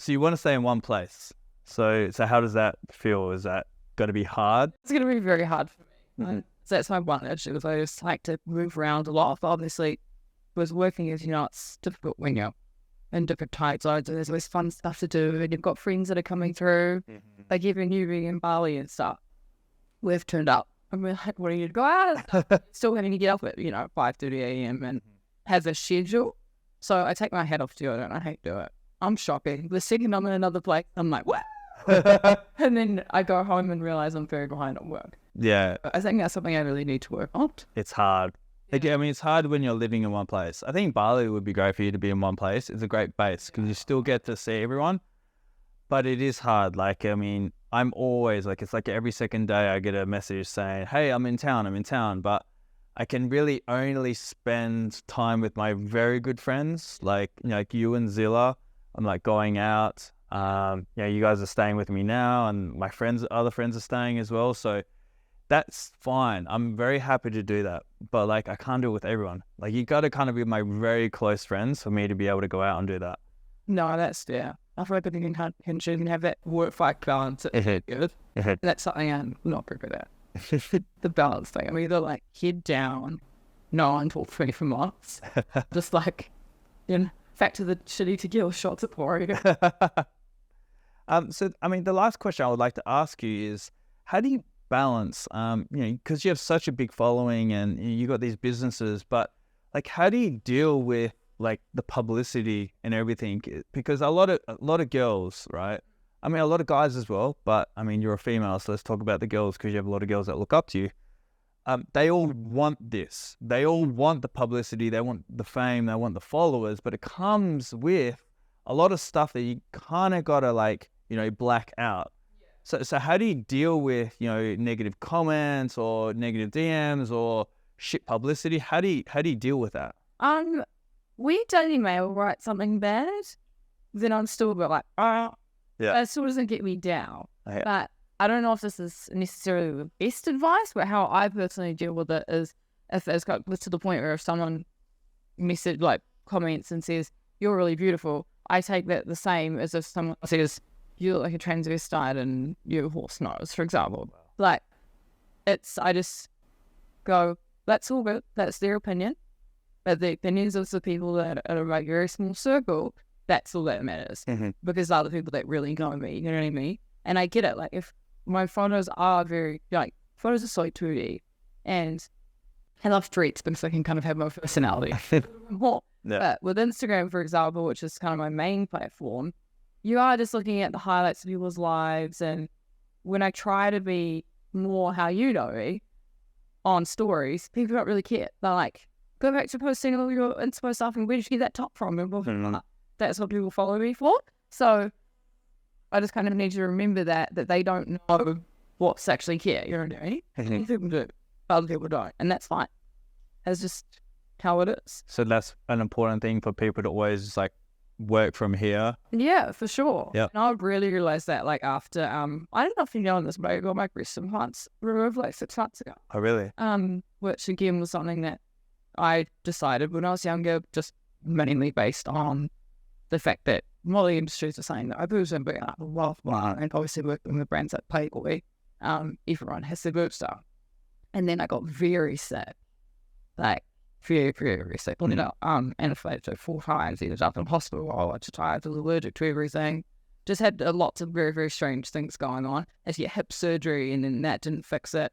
So you want to stay in one place. So how does that feel? Is that going to be hard? It's going to be very hard for me. Mhm. So that's my one issue, is I just like to move around a lot. Obviously, was working as, it's difficult when you're in different time zones and there's always fun stuff to do and you've got friends that are coming through, like even you being in Bali and stuff. We've turned up and we're like, wanting to go out, still having to get up at, 5:30 a.m. and have a schedule. So I take my hat off to it and I hate to do it. I'm shocking. The second I'm in another place, I'm like, what? And then I go home and realize I'm very behind on work. Yeah, I think that's something I really need to work on. it's hard. Like, I mean, it's hard when you're living in one place. I think Bali would be great for you to be in one place. It's a great base because you still get to see everyone, but it is hard. Like, I mean, I'm always like, it's like every second day I get a message saying, hey, I'm in town, but I can really only spend time with my very good friends, like you and Zilla. I'm like going out. You guys are staying with me now, and my other friends are staying as well. So that's fine. I'm very happy to do that, but like I can't do it with everyone. Like you got to kind of be my very close friends for me to be able to go out and do that. No, that's fair. I feel like I can have that work-life balance. It's good. That's something I'm not very good at. The balance thing. I'm either like head down, 9 to 24 months, just like, back to the shitty tequila shots at 4 a.m. So I mean, the last question I would like to ask you is, how do you balance, because you have such a big following and you got these businesses, but like, how do you deal with like the publicity and everything? Because a lot of girls, right? I mean, a lot of guys as well, but I mean, you're a female, so let's talk about the girls because you have a lot of girls that look up to you. They all want this. They all want the publicity. They want the fame. They want the followers, but it comes with a lot of stuff that you kind of got to black out. So how do you deal with, negative comments or negative DMs or shit publicity? How do you deal with that? We Daily Mail write something bad, then I'm still a bit like, that still doesn't get me down. Yeah. But I don't know if this is necessarily the best advice, but how I personally deal with it is if it's got to the point where if someone comments and says, you're really beautiful, I take that the same as if someone says, you look like a transvestite and you have horse nose, for example. Like, I just go, that's all good. That's their opinion. But the opinions of the people that are a very small circle, that's all that matters. Mm-hmm. Because they're the people that really know me, you know what I mean? And I get it. Like, if my photos are photos are so 2D, and I love streets because I can kind of have my personality more. Yeah. But with Instagram, for example, which is kind of my main platform, you are just looking at the highlights of people's lives. And when I try to be more how you know me on stories, people don't really care. They're like, go back to posting all your inspo stuff and where did you get that top from? And blah, blah, blah. That's what people follow me for. So I just kind of need to remember that they don't know what's actually care. You know what I mean? Some people do, other people don't. And that's fine. That's just how it is. So that's an important thing for people to always work from here. Yeah, for sure. Yeah. And I really realized that after I don't know if you know this, but I got my breast implants removed 6 months ago. Oh, really? Which again was something that I decided when I was younger, just mainly based on the fact that all the industries are saying that I boobs and blah, and obviously working with brands like Playboy, everyone has their boob stuff. And then I got very sick, very, very sick. Anaphylaxis 4 times, ended up in hospital. I was tired, was allergic to everything. Just had lots of very, very strange things going on. As your hip surgery, and then that didn't fix it.